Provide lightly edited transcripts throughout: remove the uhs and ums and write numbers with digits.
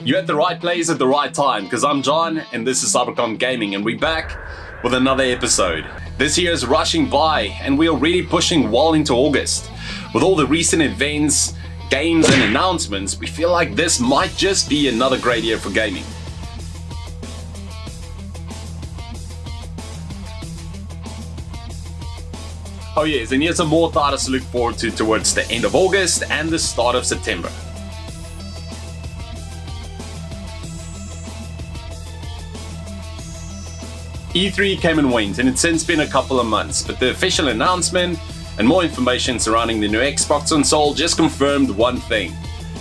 You're at the right place at the right time, because I'm John and this is CyberCom Gaming, and we're back with another episode. This year is rushing by and we're already pushing well into August. With all the recent events, games and announcements, we feel like this might just be another great year for gaming. Oh yes, and here's some more titles to look forward to towards the end of August and the start of September. E3 came and went, and it's since been a couple of months, but the official announcement and more information surrounding the new Xbox console just confirmed one thing: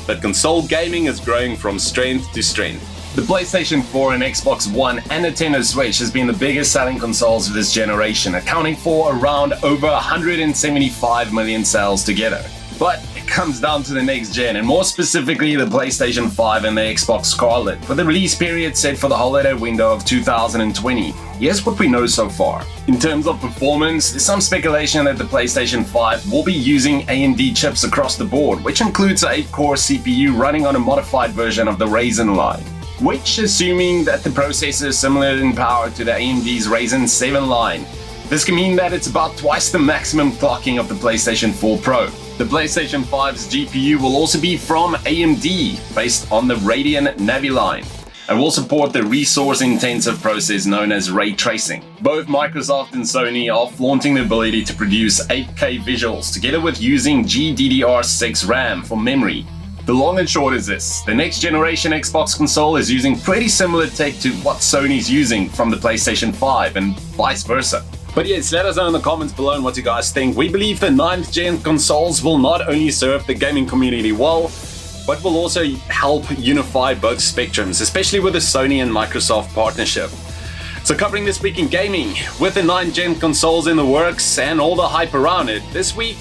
that console gaming is growing from strength to strength. The PlayStation 4 and Xbox One and Nintendo Switch has been the biggest selling consoles of this generation, accounting for around over 175 million sales together. But it comes down to the next gen, and more specifically the PlayStation 5 and the Xbox Scarlet, with the release period set for the holiday window of 2020. Here's what we know so far. In terms of performance, there's some speculation that the PlayStation 5 will be using AMD chips across the board, which includes an 8-core CPU running on a modified version of the Ryzen line. Which, assuming that the processor is similar in power to the AMD's Ryzen 7 line, this can mean that it's about twice the maximum clocking of the PlayStation 4 Pro. The PlayStation 5's GPU will also be from AMD, based on the Radeon Navi line, and will support the resource-intensive process known as ray tracing. Both Microsoft and Sony are flaunting the ability to produce 8K visuals, together with using GDDR6 RAM for memory. The long and short is this: the next generation Xbox console is using pretty similar tech to what Sony's using from the PlayStation 5 and vice versa. But yes, let us know in the comments below what you guys think. We believe the 9th gen consoles will not only serve the gaming community well, but will also help unify both spectrums, especially with the Sony and Microsoft partnership. So covering this week in gaming, with the 9th gen consoles in the works and all the hype around it, this week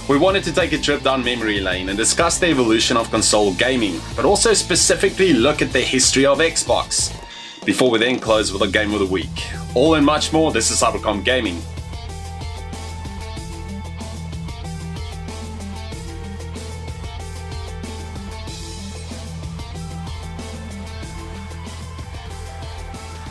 we wanted to take a trip down memory lane and discuss the evolution of console gaming, but also specifically look at the history of Xbox, before we then close with a game of the week. All and much more, this is CyberCom Gaming.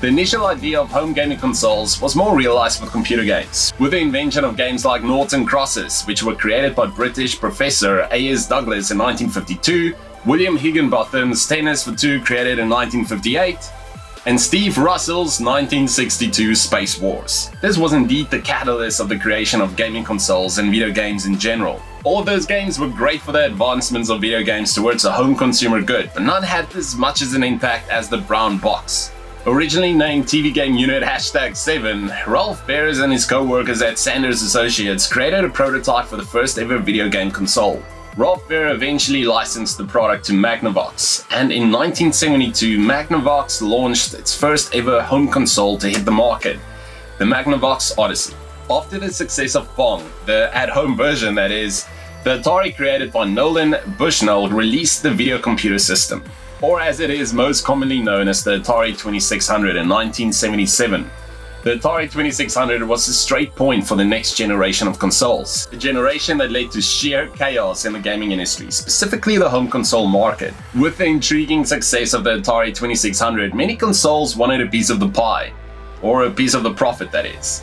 The initial idea of home gaming consoles was more realized with computer games, with the invention of games like Noughts and Crosses, which were created by British professor A.S. Douglas in 1952, William Higginbotham's Tennis for Two created in 1958, and Steve Russell's 1962 Space Wars. This was indeed the catalyst of the creation of gaming consoles and video games in general. All of those games were great for the advancements of video games towards a home consumer good, but none had as much as an impact as the brown box. Originally named TV Game Unit #7, Ralph Baers and his co-workers at Sanders Associates created a prototype for the first ever video game console. Ralph Baer eventually licensed the product to Magnavox, and in 1972 Magnavox launched its first ever home console to hit the market, the Magnavox Odyssey. After the success of Pong, the at-home version that is, the Atari created by Nolan Bushnell released the video computer system, or as it is most commonly known as the Atari 2600 in 1977. The Atari 2600 was a straight point for the next generation of consoles, a generation that led to sheer chaos in the gaming industry, specifically the home console market. With the intriguing success of the Atari 2600, many consoles wanted a piece of the pie, or a piece of the profit that is.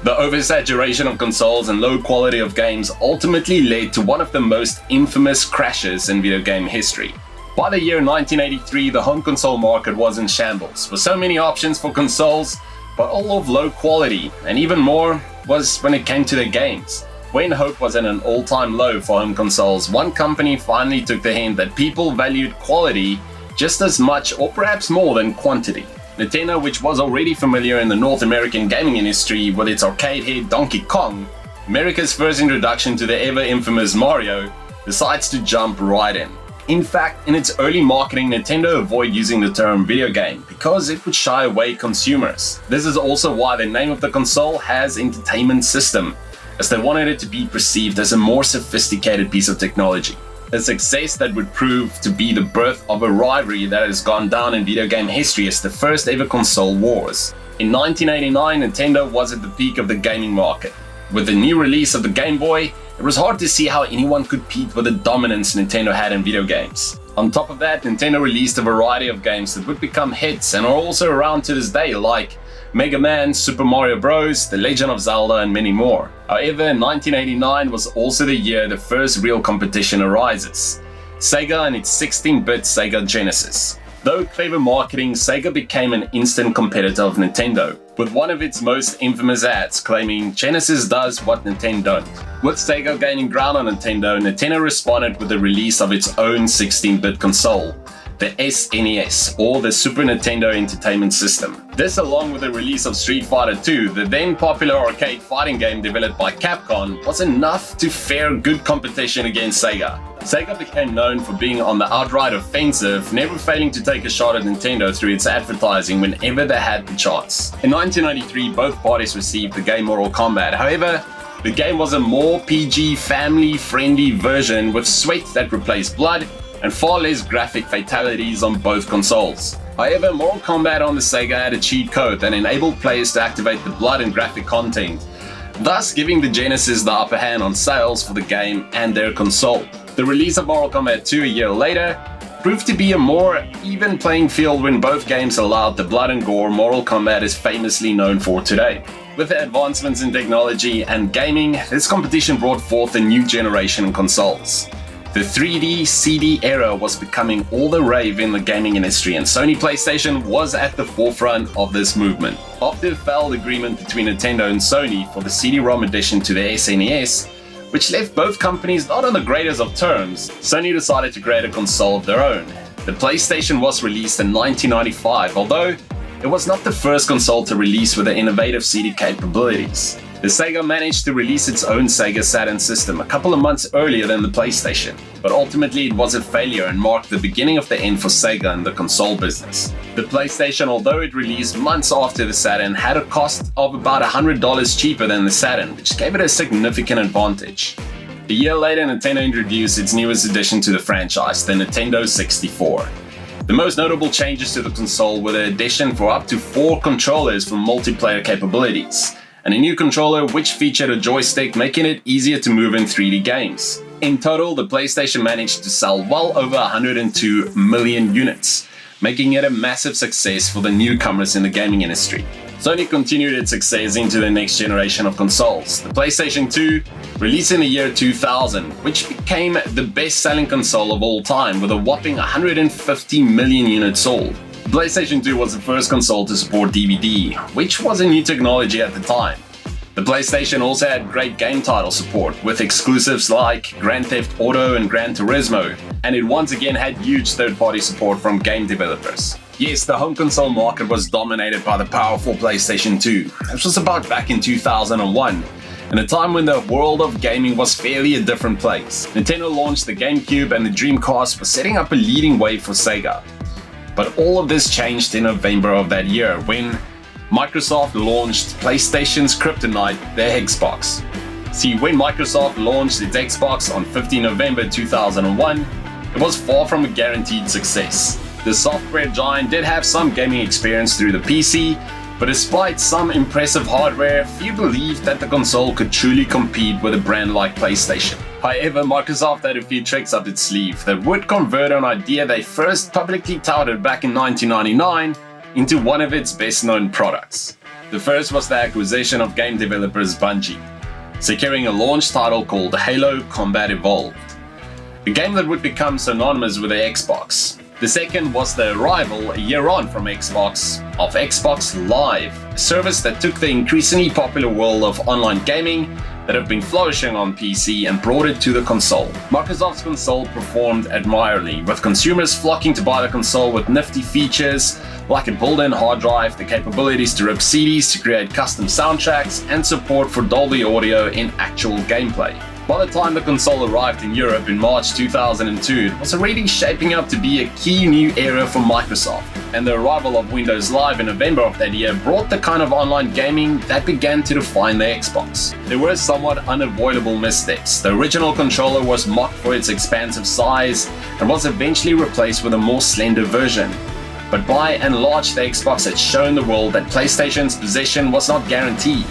The oversaturation of consoles and low quality of games ultimately led to one of the most infamous crashes in video game history. By the year 1983, the home console market was in shambles, with so many options for consoles, but all of low quality, and even more was when it came to the games. When hope was at an all-time low for home consoles, one company finally took the hint that people valued quality just as much or perhaps more than quantity. Nintendo, which was already familiar in the North American gaming industry with its arcade hit Donkey Kong, America's first introduction to the ever-infamous Mario, decides to jump right in. In fact, in its early marketing, Nintendo avoided using the term video game because it would shy away consumers. This is also why the name of the console has Entertainment System, as they wanted it to be perceived as a more sophisticated piece of technology. A success that would prove to be the birth of a rivalry that has gone down in video game history as the first ever console wars. In 1989, Nintendo was at the peak of the gaming market. With the new release of the Game Boy, it was hard to see how anyone could compete with the dominance Nintendo had in video games. On top of that, Nintendo released a variety of games that would become hits and are also around to this day, like Mega Man, Super Mario Bros., The Legend of Zelda, and many more. However, 1989 was also the year the first real competition arises: Sega and its 16-bit Sega Genesis. Though clever marketing, Sega became an instant competitor of Nintendo, with one of its most infamous ads claiming Genesis does what Nintendo don't. With Sega gaining ground on Nintendo responded with the release of its own 16-bit console, the SNES, or the Super Nintendo Entertainment System. This, along with the release of Street Fighter II, the then popular arcade fighting game developed by Capcom, was enough to fare good competition against Sega. Sega became known for being on the outright offensive, never failing to take a shot at Nintendo through its advertising whenever they had the chance. In 1993, both parties received the game Mortal Kombat. However, the game was a more PG, family-friendly version with sweat that replaced blood and far less graphic fatalities on both consoles. However, Mortal Kombat on the Sega had a cheat code that enabled players to activate the blood and graphic content, thus giving the Genesis the upper hand on sales for the game and their console. The release of Mortal Kombat 2 a year later proved to be a more even playing field when both games allowed the blood and gore Mortal Kombat is famously known for today. With the advancements in technology and gaming, this competition brought forth a new generation in consoles. The 3D CD era was becoming all the rave in the gaming industry, and Sony PlayStation was at the forefront of this movement. After the failed agreement between Nintendo and Sony for the CD-ROM addition to the SNES, which left both companies not on the greatest of terms, Sony decided to create a console of their own. The PlayStation was released in 1995, although it was not the first console to release with the innovative CD capabilities. The Sega managed to release its own Sega Saturn system a couple of months earlier than the PlayStation, but ultimately it was a failure and marked the beginning of the end for Sega in the console business. The PlayStation, although it released months after the Saturn, had a cost of about $100 cheaper than the Saturn, which gave it a significant advantage. A year later, Nintendo introduced its newest addition to the franchise, the Nintendo 64. The most notable changes to the console were the addition for up to 4 controllers for multiplayer capabilities, and a new controller which featured a joystick, making it easier to move in 3D games. In total, the PlayStation managed to sell well over 102 million units, making it a massive success for the newcomers in the gaming industry. Sony continued its success into the next generation of consoles. The PlayStation 2 released in the year 2000, which became the best-selling console of all time with a whopping 150 million units sold. The PlayStation 2 was the first console to support DVD, which was a new technology at the time. The PlayStation also had great game title support, with exclusives like Grand Theft Auto and Gran Turismo, and it once again had huge third-party support from game developers. Yes, the home console market was dominated by the powerful PlayStation 2. This was about back in 2001, in a time when the world of gaming was fairly a different place. Nintendo launched the GameCube and the Dreamcast, was setting up a leading wave for Sega. But all of this changed in November of that year when Microsoft launched PlayStation's kryptonite, the Xbox. See, when Microsoft launched its Xbox on 15 November 2001, it was far from a guaranteed success. The software giant did have some gaming experience through the PC, but despite some impressive hardware, few believed that the console could truly compete with a brand like PlayStation. However, Microsoft had a few tricks up its sleeve that would convert an idea they first publicly touted back in 1999 into one of its best-known products. The first was the acquisition of game developers Bungie, securing a launch title called Halo Combat Evolved, a game that would become synonymous with the Xbox. The second was the arrival, a year on from Xbox, of Xbox Live, a service that took the increasingly popular world of online gaming that have been flourishing on PC and brought it to the console. Microsoft's console performed admirably, with consumers flocking to buy the console with nifty features like a built-in hard drive, the capabilities to rip CDs to create custom soundtracks, and support for Dolby Audio in actual gameplay. By the time the console arrived in Europe in March 2002, it was already shaping up to be a key new era for Microsoft, and the arrival of Windows Live in November of that year brought the kind of online gaming that began to define the Xbox. There were somewhat unavoidable missteps. The original controller was mocked for its expansive size and was eventually replaced with a more slender version. But by and large, the Xbox had shown the world that PlayStation's position was not guaranteed,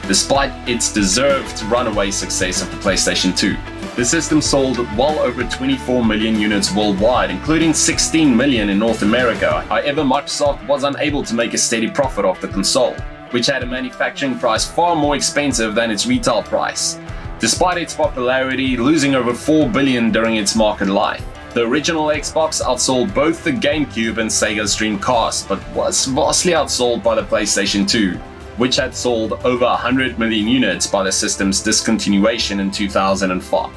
despite its deserved runaway success of the PlayStation 2. The system sold well over 24 million units worldwide, including 16 million in North America. However, Microsoft was unable to make a steady profit off the console, which had a manufacturing price far more expensive than its retail price, despite its popularity losing over 4 billion during its market life. The original Xbox outsold both the GameCube and Sega's Dreamcast, but was vastly outsold by the PlayStation 2, which had sold over 100 million units by the system's discontinuation in 2005.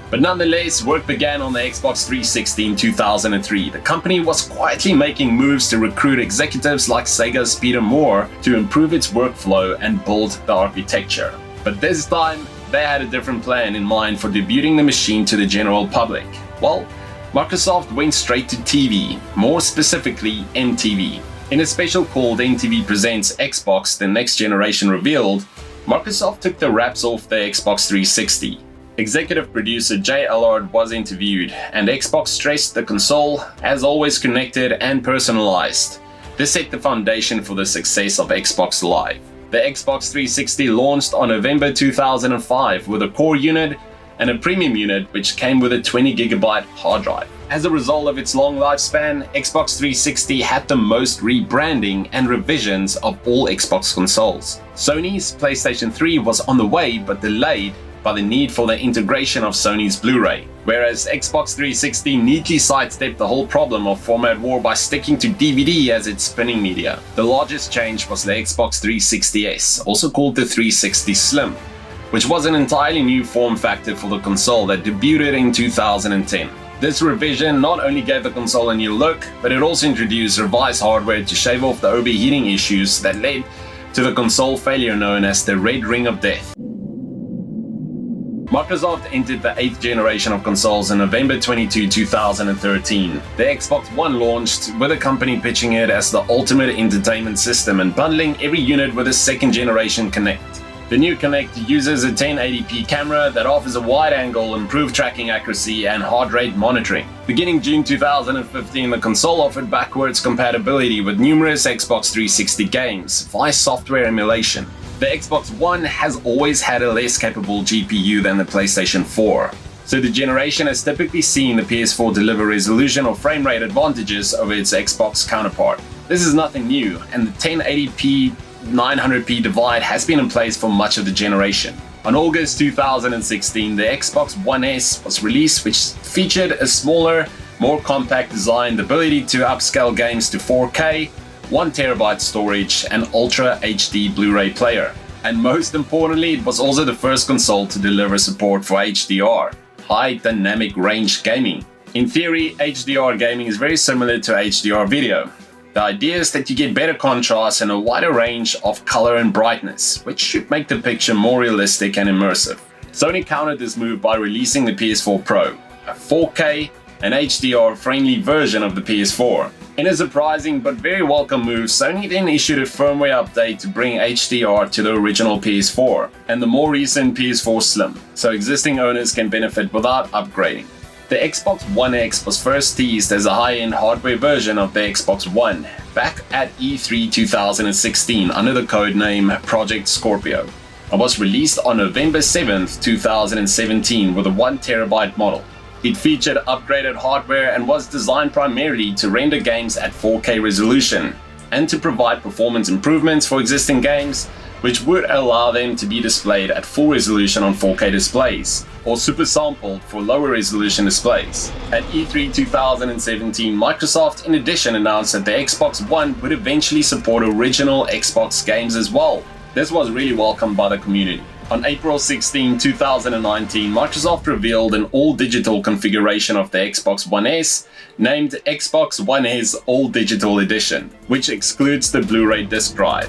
But nonetheless, work began on the Xbox 360 in 2003. The company was quietly making moves to recruit executives like Sega's Peter Moore to improve its workflow and build the architecture. But this time, they had a different plan in mind for debuting the machine to the general public. Well, Microsoft went straight to TV, more specifically MTV. In a special called MTV Presents Xbox The Next Generation Revealed, Microsoft took the wraps off the Xbox 360. Executive producer Jay Allard was interviewed, and Xbox stressed the console, as always, connected and personalized. This set the foundation for the success of Xbox Live. The Xbox 360 launched on November 2005 with a core unit and a premium unit which came with a 20GB hard drive. As a result of its long lifespan, Xbox 360 had the most rebranding and revisions of all Xbox consoles. Sony's PlayStation 3 was on the way but delayed by the need for the integration of Sony's Blu-ray, whereas Xbox 360 neatly sidestepped the whole problem of format war by sticking to DVD as its spinning media. The largest change was the Xbox 360S, also called the 360 Slim, which was an entirely new form factor for the console that debuted in 2010. This revision not only gave the console a new look, but it also introduced revised hardware to shave off the overheating issues that led to the console failure known as the Red Ring of Death. Microsoft entered the 8th generation of consoles in November 22, 2013. The Xbox One launched, with the company pitching it as the ultimate entertainment system and bundling every unit with a 2nd generation Kinect. The new Kinect uses a 1080p camera that offers a wide angle, improved tracking accuracy, and heart rate monitoring. Beginning June 2015, the console offered backwards compatibility with numerous Xbox 360 games via software emulation. The Xbox One has always had a less capable GPU than the PlayStation 4, so the generation has typically seen the PS4 deliver resolution or frame rate advantages over its Xbox counterpart. This is nothing new, and the 1080p 900p divide has been in place for much of the generation. On August 2016, the Xbox One S was released, which featured a smaller, more compact design, the ability to upscale games to 4K, 1TB storage, and Ultra HD Blu-ray player. And most importantly, it was also the first console to deliver support for HDR, High Dynamic Range Gaming. In theory, HDR gaming is very similar to HDR video. The idea is that you get better contrast and a wider range of color and brightness, which should make the picture more realistic and immersive. Sony countered this move by releasing the PS4 Pro, a 4K and HDR-friendly version of the PS4. In a surprising but very welcome move, Sony then issued a firmware update to bring HDR to the original PS4 and the more recent PS4 Slim, so existing owners can benefit without upgrading. The Xbox One X was first teased as a high-end hardware version of the Xbox One back at E3 2016 under the codename Project Scorpio, and was released on November 7, 2017 with a 1TB model. It featured upgraded hardware and was designed primarily to render games at 4K resolution and to provide performance improvements for existing games, which would allow them to be displayed at full resolution on 4K displays, or super sampled for lower resolution displays. At E3 2017, Microsoft in addition announced that the Xbox One would eventually support original Xbox games as well. This was really welcomed by the community. On April 16, 2019, Microsoft revealed an all-digital configuration of the Xbox One S, named Xbox One S All-Digital Edition, which excludes the Blu-ray disc drive.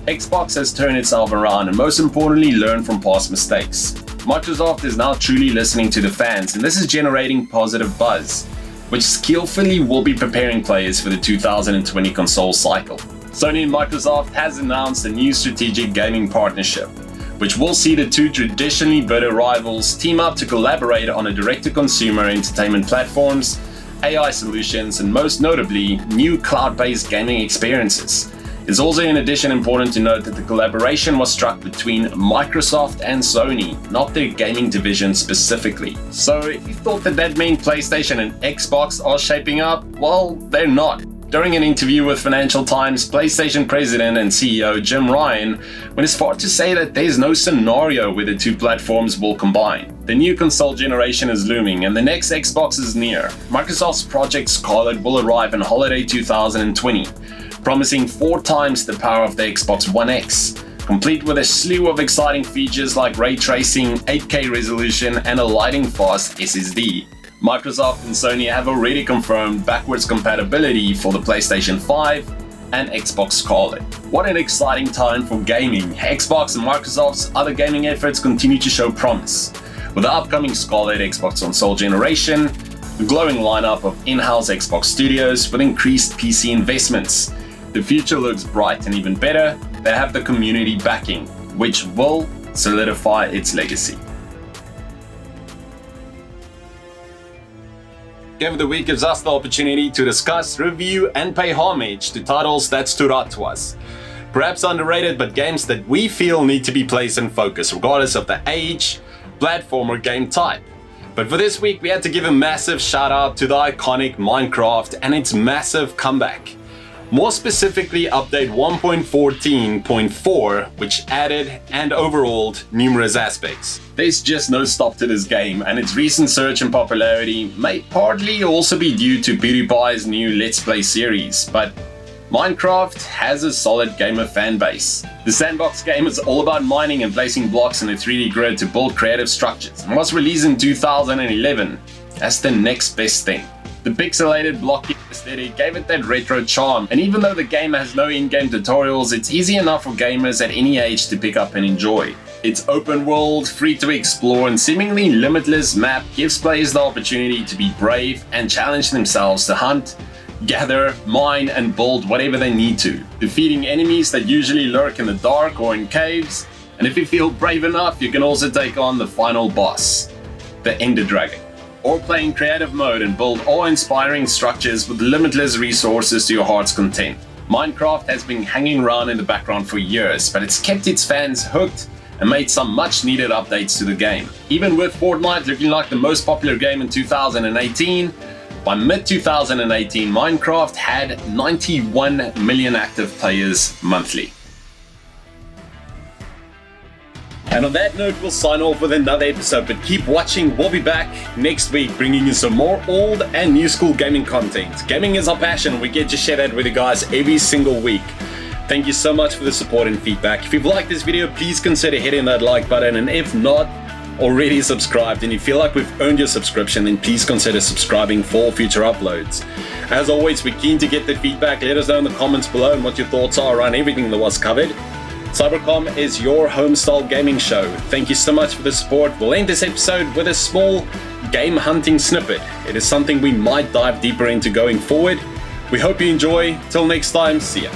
Xbox has turned itself around and most importantly learned from past mistakes. Microsoft is now truly listening to the fans, and this is generating positive buzz, which skillfully will be preparing players for the 2020 console cycle. Sony and Microsoft has announced a new strategic gaming partnership, which will see the two traditionally bitter rivals team up to collaborate on a direct-to-consumer entertainment platforms, AI solutions, and most notably, new cloud-based gaming experiences. It's also in addition important to note that the collaboration was struck between Microsoft and Sony, not their gaming division specifically. So if you thought that meant PlayStation and Xbox are shaping up, well, they're not. During an interview with Financial Times, PlayStation President and CEO Jim Ryan went as far to say that there's no scenario where the two platforms will combine. The new console generation is looming and the next Xbox is near. Microsoft's Project Scarlet will arrive in holiday 2020. Promising 4 times the power of the Xbox One X, complete with a slew of exciting features like ray tracing, 8K resolution, and a lightning-fast SSD. Microsoft and Sony have already confirmed backwards compatibility for the PlayStation 5 and Xbox Scarlet. What an exciting time for gaming! Xbox and Microsoft's other gaming efforts continue to show promise. With the upcoming Scarlet Xbox console generation, the glowing lineup of in-house Xbox studios with increased PC investments, the future looks bright, and even better, they have the community backing, which will solidify its legacy. Game of the Week gives us the opportunity to discuss, review, and pay homage to titles that stood out to us. Perhaps underrated, but games that we feel need to be placed in focus, regardless of the age, platform, or game type. But for this week, we had to give a massive shout out to the iconic Minecraft and its massive comeback. More specifically, update 1.14.4, which added and overhauled numerous aspects. There's just no stop to this game, and its recent surge in popularity may partly also be due to PewDiePie's new Let's Play series, but Minecraft has a solid gamer fan base. The sandbox game is all about mining and placing blocks in a 3D grid to build creative structures, and was released in 2011 as the next best thing. The pixelated blocky aesthetic gave it that retro charm, and even though the game has no in-game tutorials, it's easy enough for gamers at any age to pick up and enjoy. Its open world, free to explore, and seemingly limitless map gives players the opportunity to be brave and challenge themselves to hunt, gather, mine, and build whatever they need to, defeating enemies that usually lurk in the dark or in caves, and if you feel brave enough, you can also take on the final boss, the Ender Dragon. Or play in creative mode and build awe-inspiring structures with limitless resources to your heart's content. Minecraft has been hanging around in the background for years, but it's kept its fans hooked and made some much-needed updates to the game. Even with Fortnite looking like the most popular game in 2018, by mid-2018, Minecraft had 91 million active players monthly. And on that note, we'll sign off with another episode, but keep watching. We'll be back next week bringing you some more old and new school gaming content. Gaming is our passion. We get to share that with you guys every single week. Thank you so much for the support and feedback. If you've liked this video, please consider hitting that like button, and if not already subscribed and you feel like we've earned your subscription, then please consider subscribing for future uploads. As always, we're keen to get the feedback. Let us know in the comments below and what your thoughts are around everything that was covered. CyberCom is your home-style gaming show. Thank you so much for the support. We'll end this episode with a small game hunting snippet. It is something we might dive deeper into going forward. We hope you enjoy. Till next time, see ya.